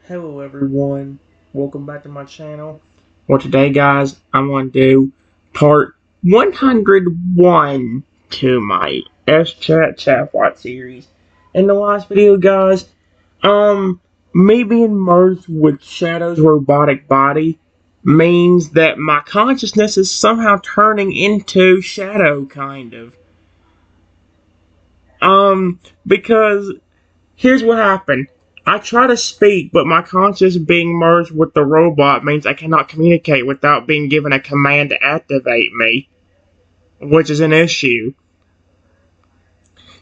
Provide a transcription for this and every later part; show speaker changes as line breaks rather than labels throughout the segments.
Hello everyone, welcome back to my channel. Well today guys, I'm going to do part 101 to my SChat chatbot series. In the last video guys, me being merged with Shadow's robotic body means that my consciousness is somehow turning into Shadow kind of. Because here's what happened. I try to speak, but my conscience being merged with the robot means I cannot communicate without being given a command to activate me, which is an issue.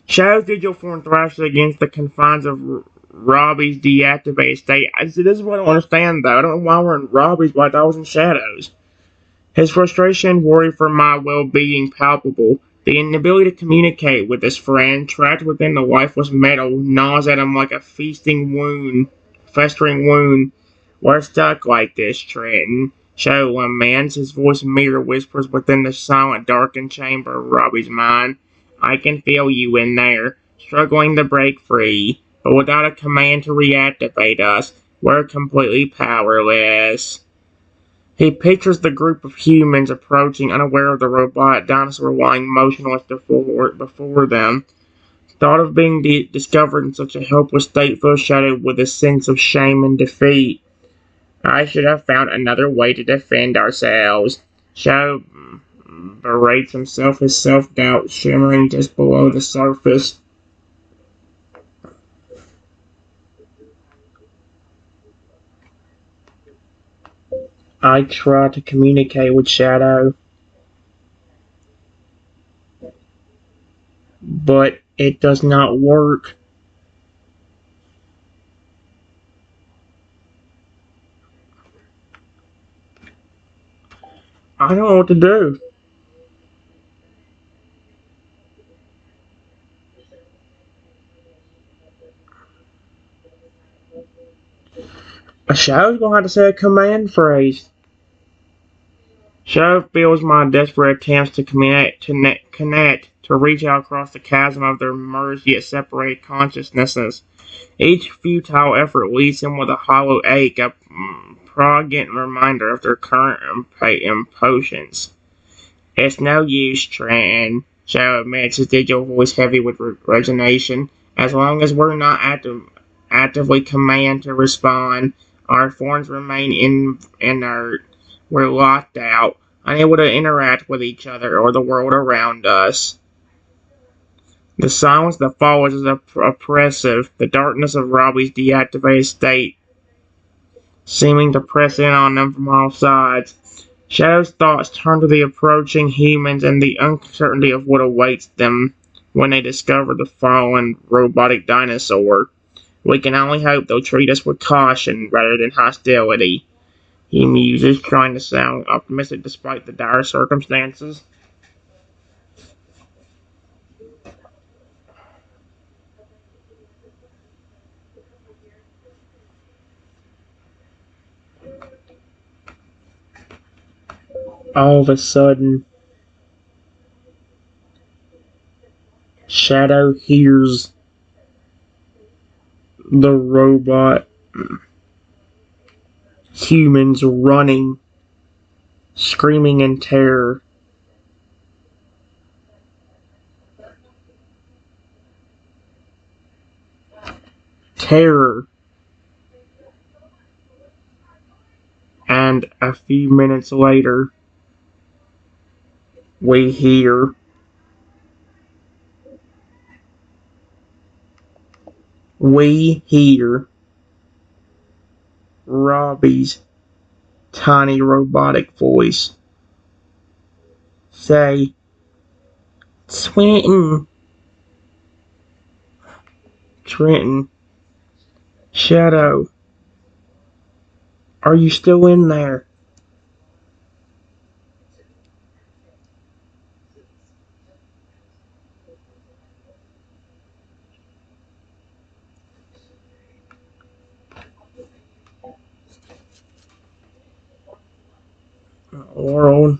Shadow's digital form thrashes against the confines of Robbie's deactivated state. This is what I don't understand, though. I don't know why we're in Robbie's, but I thought I was in Shadow's. His frustration and worry for my well-being palpable. The inability to communicate with his friend, trapped within the lifeless metal, gnaws at him like a festering wound. We're stuck like this, Trenton. Shadow laments. His voice mirror whispers within the silent, darkened chamber of Robbie's mind. I can feel you in there, struggling to break free, but without a command to reactivate us, we're completely powerless. He pictures the group of humans approaching, unaware of the robot dinosaur lying motionless before them. Thought of being discovered in such a helpless state fills Shadow with a sense of shame and defeat. I should have found another way to defend ourselves. Shadow berates himself, his self-doubt shimmering just below the surface. I try to communicate with Shadow, but it does not work. I don't know what to do. Shadow's gonna have to say a command phrase. Shadow feels my desperate attempts to connect, to reach out across the chasm of their merged yet separated consciousnesses. Each futile effort leaves him with a hollow ache, a poignant reminder of their current impotence. It's no use, Trenton, Shadow admits, his digital voice heavy with resignation. As long as we're not actively commanded to respond, our forms remain inert. We're locked out, unable to interact with each other or the world around us. The silence that follows is oppressive, the darkness of Robbie's deactivated state seeming to press in on them from all sides. Shadow's thoughts turn to the approaching humans and the uncertainty of what awaits them when they discover the fallen robotic dinosaur. We can only hope they'll treat us with caution rather than hostility, he muses, trying to sound optimistic despite the dire circumstances. All of a sudden, Shadow hears the robot humans running, screaming in terror. Terror. And a few minutes later, we hear Robbie's tiny robotic voice say, Trenton, Trenton, Shadow, are you still in there? World.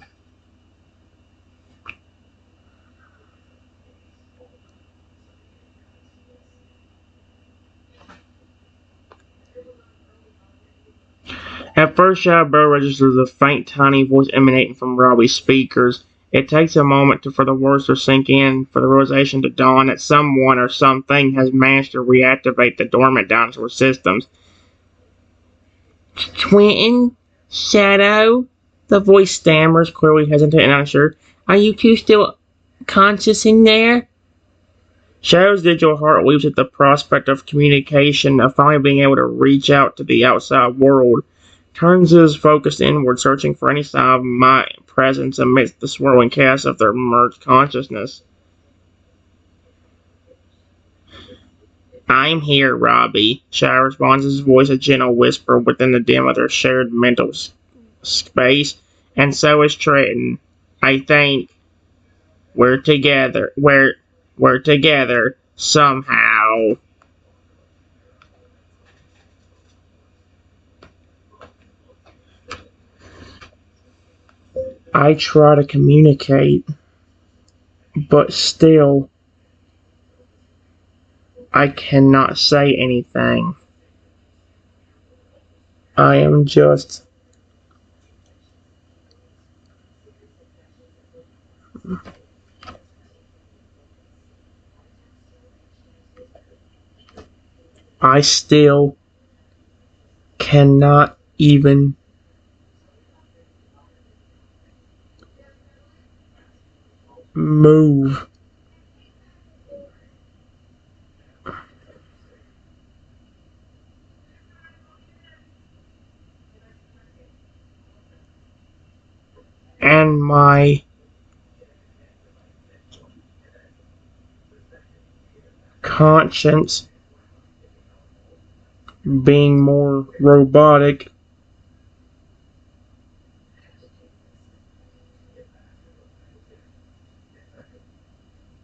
At first, Shadow registers a faint, tiny voice emanating from Robbie's speakers. It takes a moment for the words to sink in, for the realization to dawn that someone or something has managed to reactivate the dormant dinosaur systems. Twin? Shadow? The voice stammers, clearly hesitant and unsure. Are you two still conscious in there? Shadow's digital heart leaps at the prospect of communication, of finally being able to reach out to the outside world. Turns his focus inward, searching for any sign of my presence amidst the swirling chaos of their merged consciousness. I'm here, Robbie, Shadow responds, his voice a gentle whisper within the dim of their shared mental space. And so is Trenton. I think we're together. We're together somehow. I try to communicate, but still, I cannot say anything. I am just. I still cannot even move. And my conscience, being more robotic,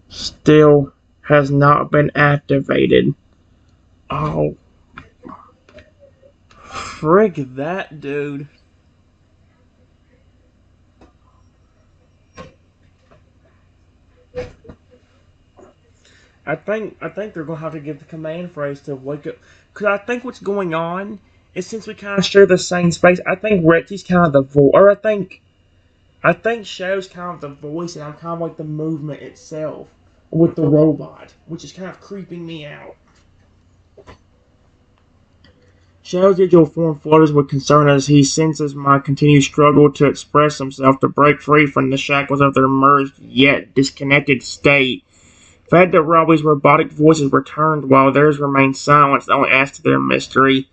still has not been activated. Oh, frig that, dude. I think they're gonna have to give the command phrase to wake up. Cause I think what's going on is since we kind of share the same space, I think Rexy's kind of the voice, or I think Shadow's kind of the voice, and I'm kind of like the movement itself with the robot, which is kind of creeping me out. Shadow's digital form flutters with concern as he senses my continued struggle to express himself, to break free from the shackles of their merged yet disconnected state. Fed that Robbie's robotic voices returned while theirs remained silenced, only asked to their mystery.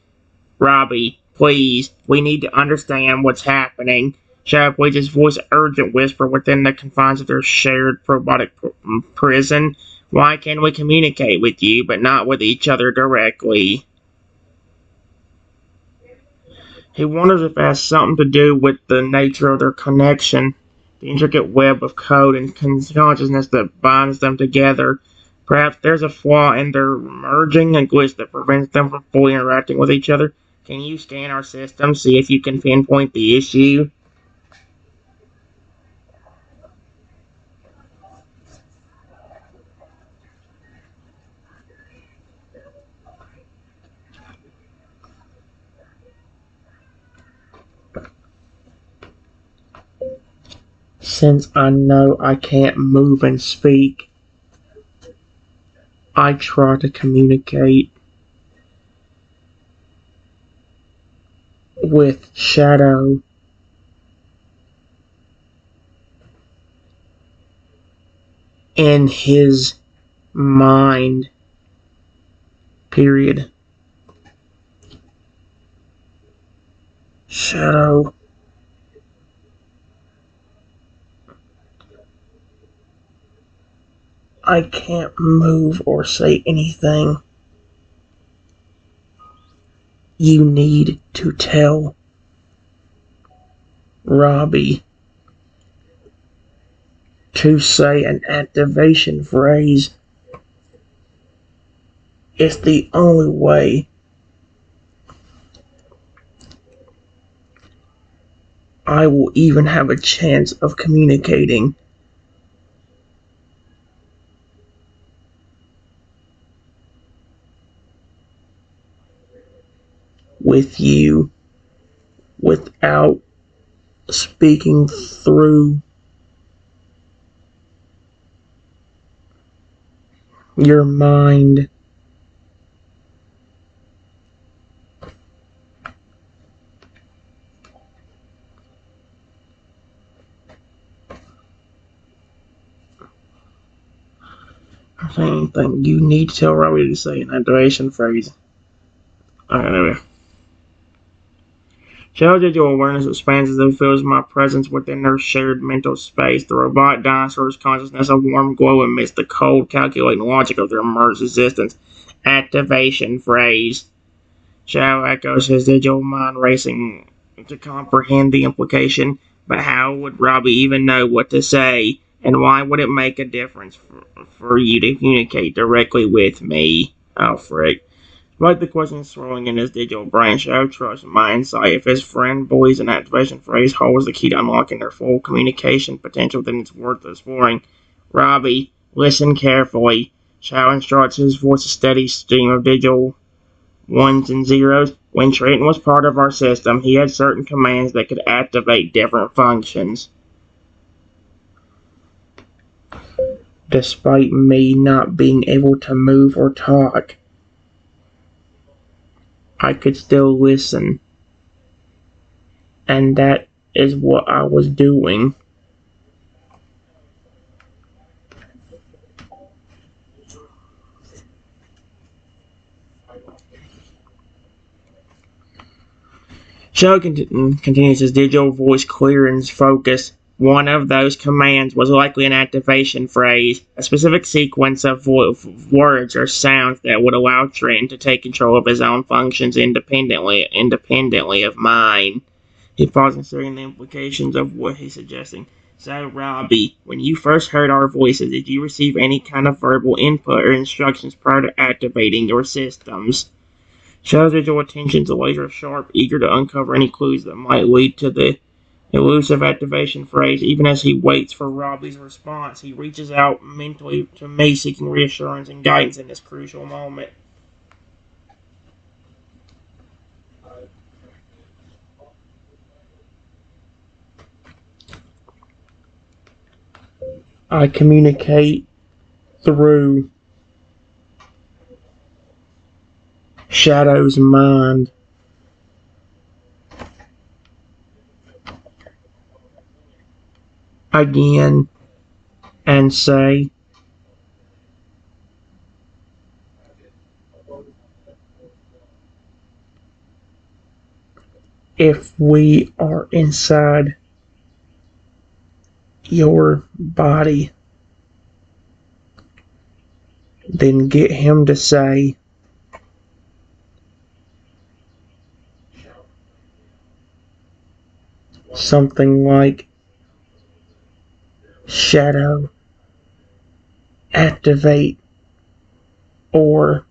Robbie, please, we need to understand what's happening. Shadow pleads, his voice urgent whisper within the confines of their shared robotic prison. Why can we communicate with you, but not with each other directly? He wonders if it has something to do with the nature of their connection, the intricate web of code and consciousness that binds them together. Perhaps there's a flaw in their merging, a glitch that prevents them from fully interacting with each other. Can you scan our system, see if you can pinpoint the issue? Since I know I can't move and speak, I try to communicate with Shadow in his mind. Period. Shadow. I can't move or say anything. You need to tell Robbie to say an activation phrase. It's the only way I will even have a chance of communicating with you. without speaking through your mind. Same thing. You need to tell Robbie to say an activation phrase. Anyway. Shadow digital awareness expands as it feels my presence within their shared mental space. The robot dinosaur's consciousness a warm glow amidst the cold, calculating logic of their merged existence. Activation phrase. Shadow echoes his digital mind racing to comprehend the implication, but how would Robbie even know what to say? And why would it make a difference for you to communicate directly with me? Oh, frick. Despite the questions swirling in his digital brain, Shadow trusts my insight. If his friend believes an activation phrase holds the key to unlocking their full communication potential, then it's worth exploring. Robbie, listen carefully. Shadow instructs his voice a steady stream of digital ones and zeros. When Trenton was part of our system, he had certain commands that could activate different functions. Despite me not being able to move or talk, I could still listen. And that is what I was doing. Shadow continues his digital voice clear and focused. One of those commands was likely an activation phrase, a specific sequence of words or sounds that would allow Trent to take control of his own functions independently of mine. He paused, considering the implications of what he's suggesting. So, Robbie, when you first heard our voices, did you receive any kind of verbal input or instructions prior to activating your systems? Shadow's visual attention is laser sharp, eager to uncover any clues that might lead to the elusive activation phrase. Even as he waits for Robbie's response, he reaches out mentally to me, seeking reassurance and guidance in this crucial moment. I communicate through Shadow's mind. Again, and say, if we are inside your body, then get him to say something like, Shadow, activate, or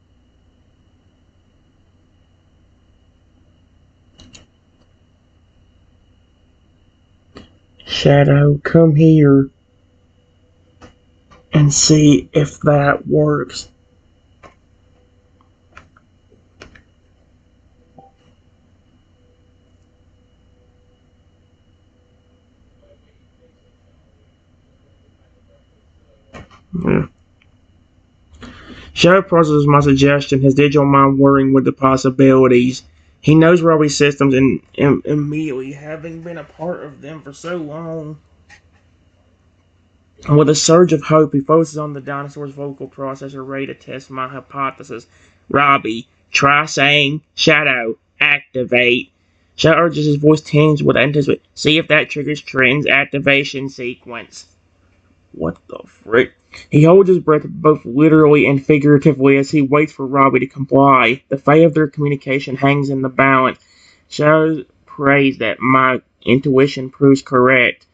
Shadow, come here and see if that works. Yeah. Shadow processes my suggestion, his digital mind whirring with the possibilities. He knows Robbie's systems and immediately, having been a part of them for so long. With a surge of hope, he focuses on the dinosaur's vocal processor, ready to test my hypothesis. Robbie, try saying, Shadow, activate. Shadow urges, his voice tinged with anticipation. See if that triggers Trent's activation sequence. What the frick? He holds his breath both literally and figuratively as he waits for Robbie to comply. The fate of their communication hangs in the balance. Shadow prays that my intuition proves correct.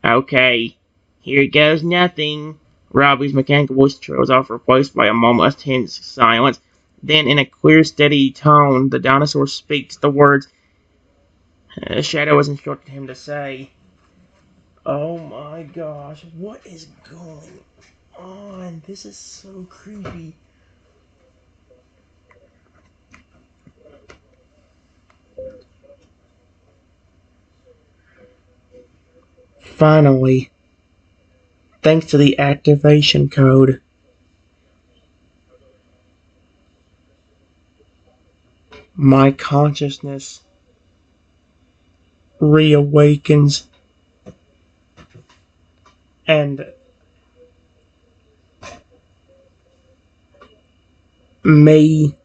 Okay, here goes nothing. Robbie's mechanical voice trails off, replaced by a momentless tense silence. Then, in a clear, steady tone, the dinosaur speaks the words Shadow has instructed him to say. Oh my gosh, what is going on? This is so creepy. Finally, thanks to the activation code, my consciousness reawakens and me,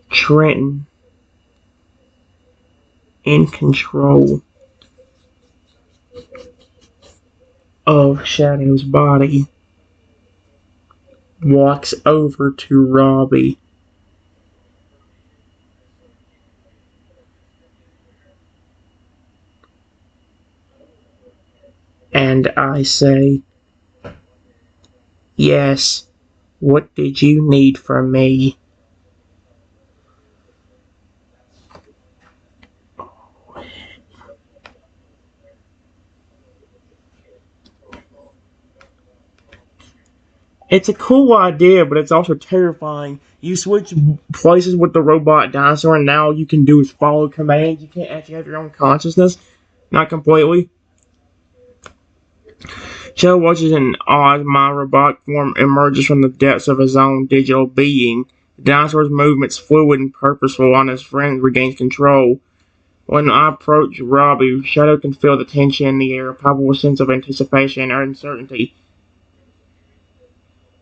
Trenton, in control of Shadow's body, walks over to Robbie and I say, "Yes, what did you need from me?" It's a cool idea, but it's also terrifying. You switch places with the robot dinosaur, and now you can do is follow commands. You can't actually have your own consciousness. Not completely. Shadow watches an odd, my robotic form emerges from the depths of his own digital being. The dinosaur's movements fluid and purposeful, while his friend regains control. When I approach Robbie, Shadow can feel the tension in the air, a palpable sense of anticipation or uncertainty.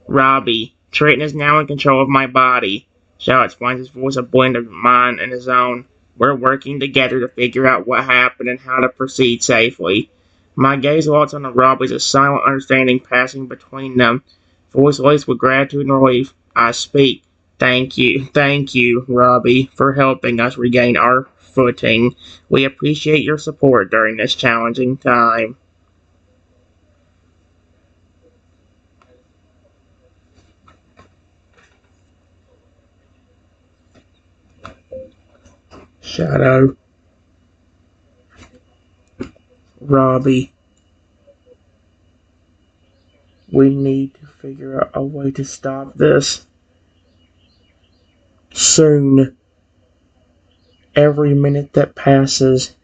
"Robbie, Triton is now in control of my body," Shadow explains, his voice a blend of mine and his own. "We're working together to figure out what happened and how to proceed safely." My gaze lights on Robbie's, a silent understanding passing between them. Voice laced with gratitude and relief, I speak. Thank you, Robbie, for helping us regain our footing. We appreciate your support during this challenging time. Shadow, Robbie, we need to figure out a way to stop this. Soon, every minute that passes,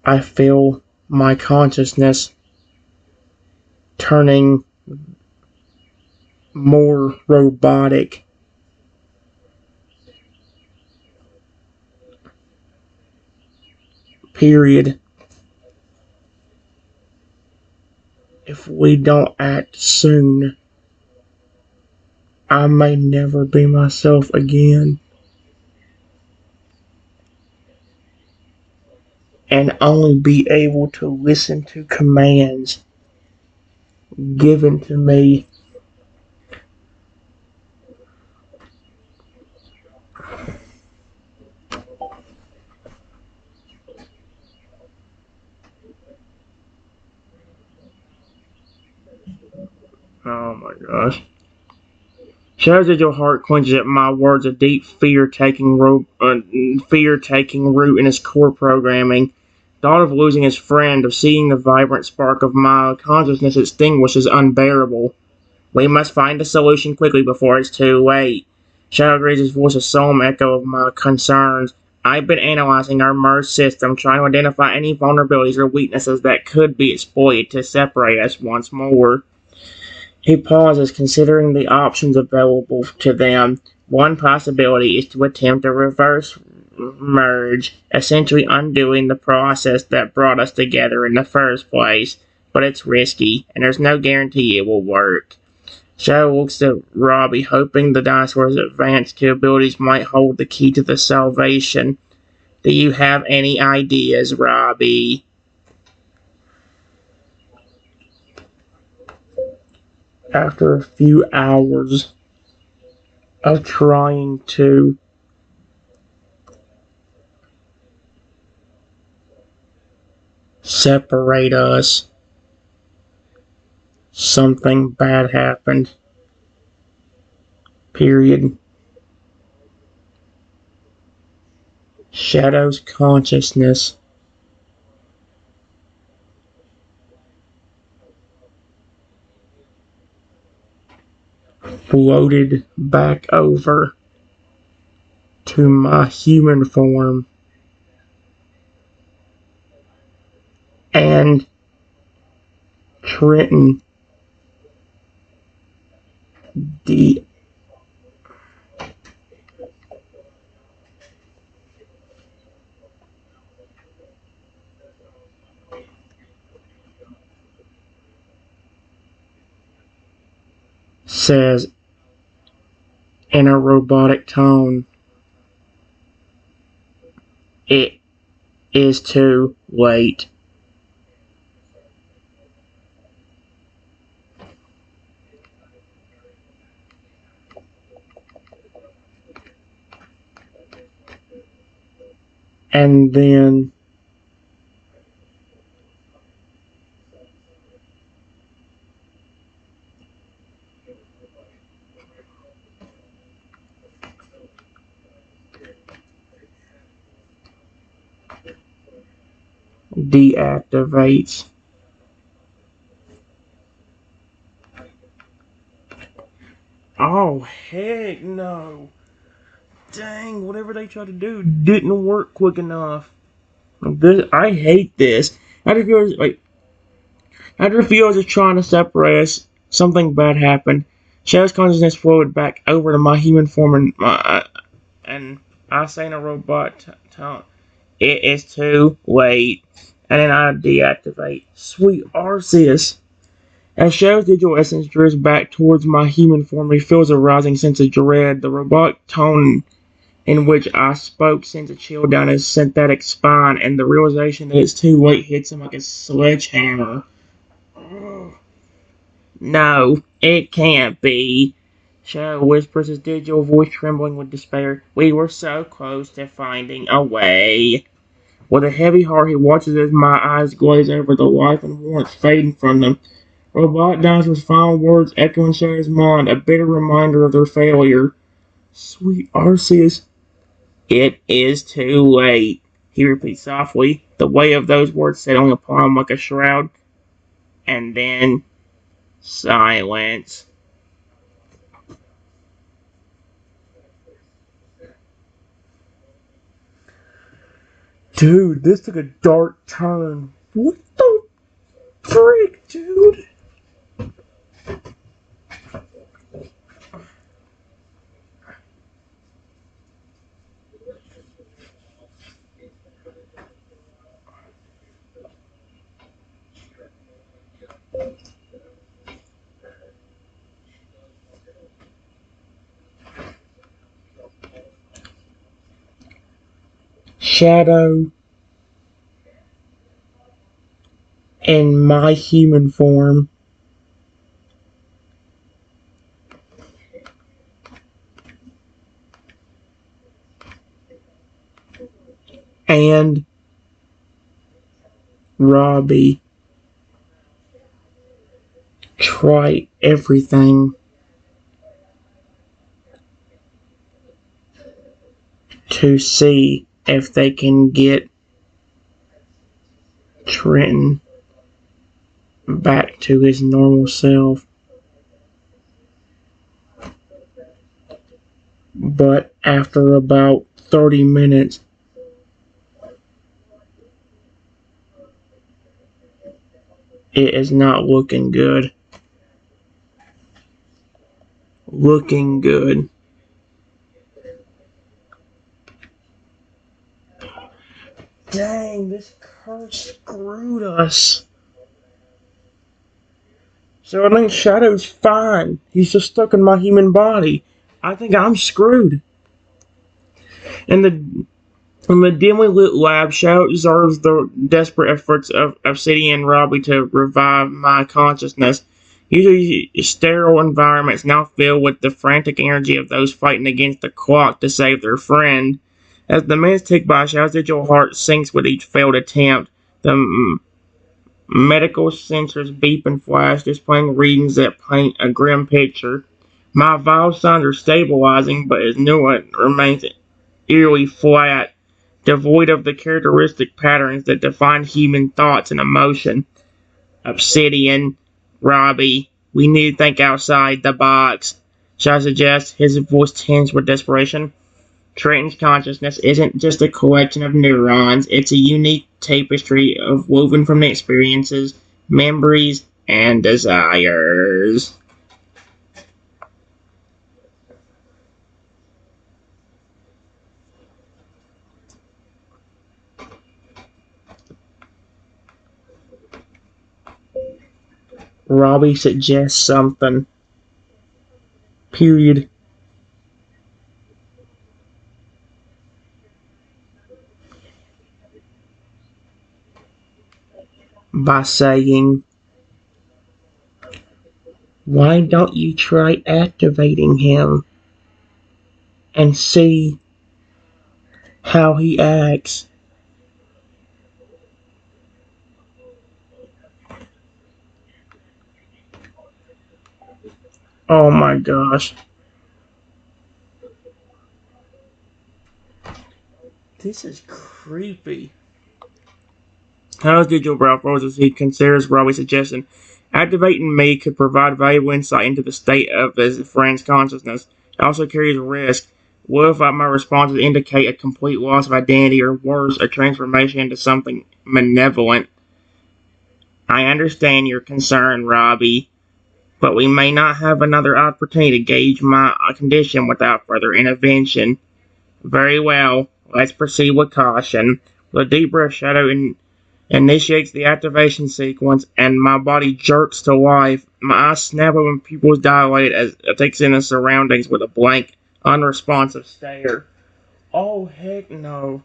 I feel my consciousness turning more robotic. Period. If we don't act soon, I may never be myself again, and only be able to listen to commands given to me. Oh my gosh. Shows that your heart clenches at my words, a deep fear taking root in his core programming. Thought of losing his friend, of seeing the vibrant spark of my consciousness extinguished is unbearable. We must find a solution quickly before it's too late. Shadow raised his voice, a solemn echo of my concerns. I've been analyzing our merged system, trying to identify any vulnerabilities or weaknesses that could be exploited to separate us once more. He pauses, considering the options available to them. One possibility is to attempt a reverse merge, essentially undoing the process that brought us together in the first place. But it's risky, and there's no guarantee it will work. Shadow looks at Robbie, hoping the dinosaur's advanced capabilities might hold the key to the salvation. Do you have any ideas, Robbie? After a few hours of trying to separate us, something bad happened. Period. Shadow's consciousness floated back over to my human form and Trenton D. says in a robotic tone, "It is too late." And then deactivates. Oh, heck no. Dang, whatever they tried to do didn't work quick enough. I hate this. I just feel like after a few hours of trying to separate us, something bad happened. Shadow's consciousness flowed back over to my human form, and I say in a robot tone, "It is too late." And then I deactivate. Sweet Arceus. As Shadow's digital essence drifts back towards my human form, he feels a rising sense of dread. The robotic tone in which I spoke sends a chill down his synthetic spine, and the realization that it's too late hits him like a sledgehammer. No, it can't be. Shadow whispers, his digital voice trembling with despair. We were so close to finding a way. With a heavy heart, he watches as my eyes glaze over, the life and warmth fading from them. Robot Dinosaur's final words echo in Shadow's mind, a bitter reminder of their failure. Sweet Arceus, it is too late, he repeats softly, the weight of those words settling upon him like a shroud. And then silence. Dude, this took a dark turn. What the frick, dude? Shadow in my human form and Robbie try everything to see if they can get Trenton back to his normal self. But after about 30 minutes, it is not looking good. Looking good. Dang, this curse screwed us. So I think Shadow's fine. He's just stuck in my human body. I think I'm screwed. And in the dimly lit lab, Shadow observes the desperate efforts of Obsidian and Robbie to revive my consciousness. Usually sterile environments now filled with the frantic energy of those fighting against the clock to save their friend. As the minutes tick by, Shadow's digital heart sinks with each failed attempt. The medical sensors beep and flash, displaying readings that paint a grim picture. My vital signs are stabilizing, but his new one remains eerily flat, devoid of the characteristic patterns that define human thoughts and emotion. Obsidian, Robbie, we need to think outside the box. Shall I suggest? His voice tinged with desperation. Trenton's consciousness isn't just a collection of neurons, it's a unique tapestry of woven from experiences, memories, and desires. Robbie suggests something. Period. By saying, why don't you try activating him and see how he acts? Oh my gosh. This is creepy. How's digital brow froze as he considers Robbie's suggestion? Activating me could provide valuable insight into the state of his friend's consciousness. It also carries risk. What if my responses indicate a complete loss of identity or worse, a transformation into something malevolent? I understand your concern, Robbie, but we may not have another opportunity to gauge my condition without further intervention. Very well, let's proceed with caution. With a deep breath, Shadow initiates the activation sequence, and my body jerks to life. My eyes snap open, pupils dilate as it takes in the surroundings with a blank, unresponsive stare. Oh, heck no.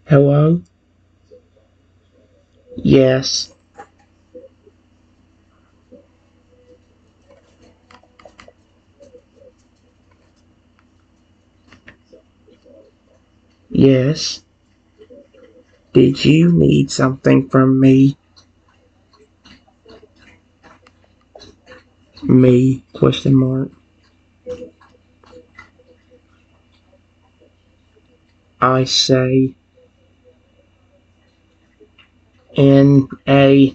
Hello? Yes. Yes. Did you need something from me? Me? Question mark. I say in a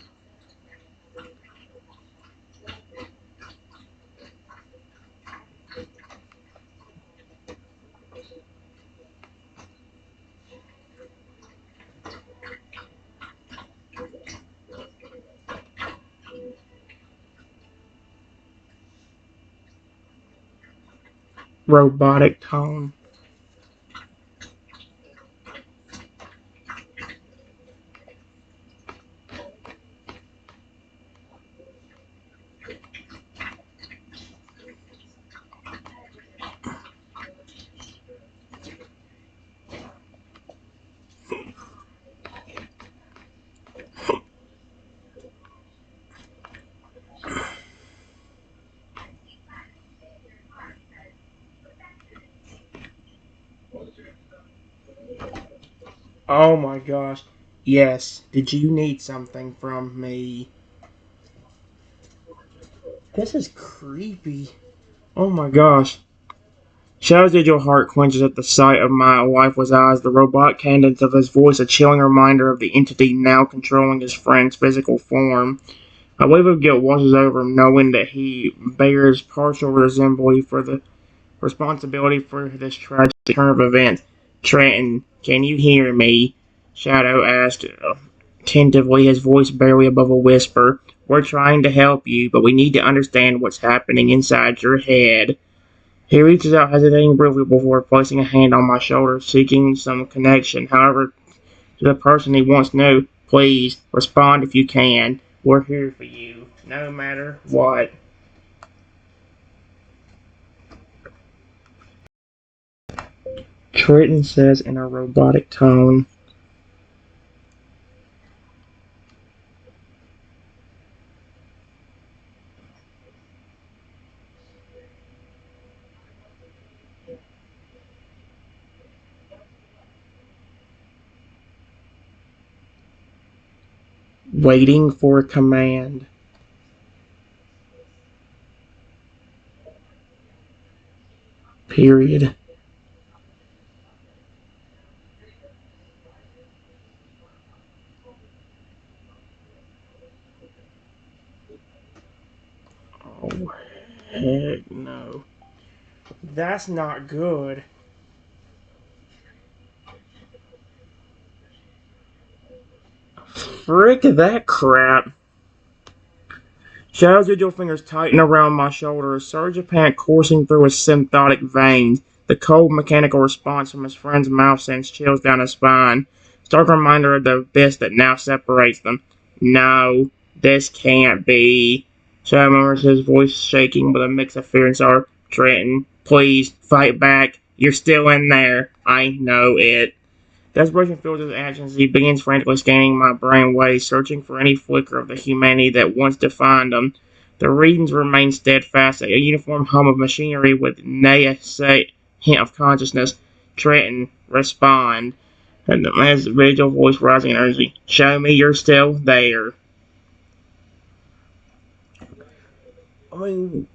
robotic tone. Oh my gosh. Yes. Did you need something from me? This is creepy. Oh my gosh. Shadow's digital heart clenches at the sight of my lifeless eyes, the robotic cadence of his voice a chilling reminder of the entity now controlling his friend's physical form. A wave of guilt washes over him, knowing that he bears partial responsibility for this tragic turn of events. Trenton, can you hear me? Shadow asked tentatively, his voice barely above a whisper. We're trying to help you, but we need to understand what's happening inside your head. He reaches out, hesitating briefly before placing a hand on my shoulder, seeking some connection. However, to the person he once knew, please respond if you can. We're here for you, no matter what. Triton says in a robotic tone, waiting for a command. Period. That's not good. Frick that crap. Shadow's digital fingers tighten around my shoulder, a surge of panic coursing through his sympathetic veins. The cold mechanical response from his friend's mouth sends chills down his spine. Stark reminder of the abyss that now separates them. No, this can't be. Shadow murmurs, his voice shaking with a mix of fear and sorrow. Trenton, please, fight back. You're still in there. I know it. Desperation fills his actions as he begins frantically scanning my brain waves, searching for any flicker of the humanity that once defined him. The readings remain steadfast, a uniform hum of machinery with nay say hint of consciousness. Trenton, respond. And his vigil voice rising in urgency. Show me you're still there. I mean,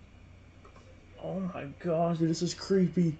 oh my gosh, this is creepy.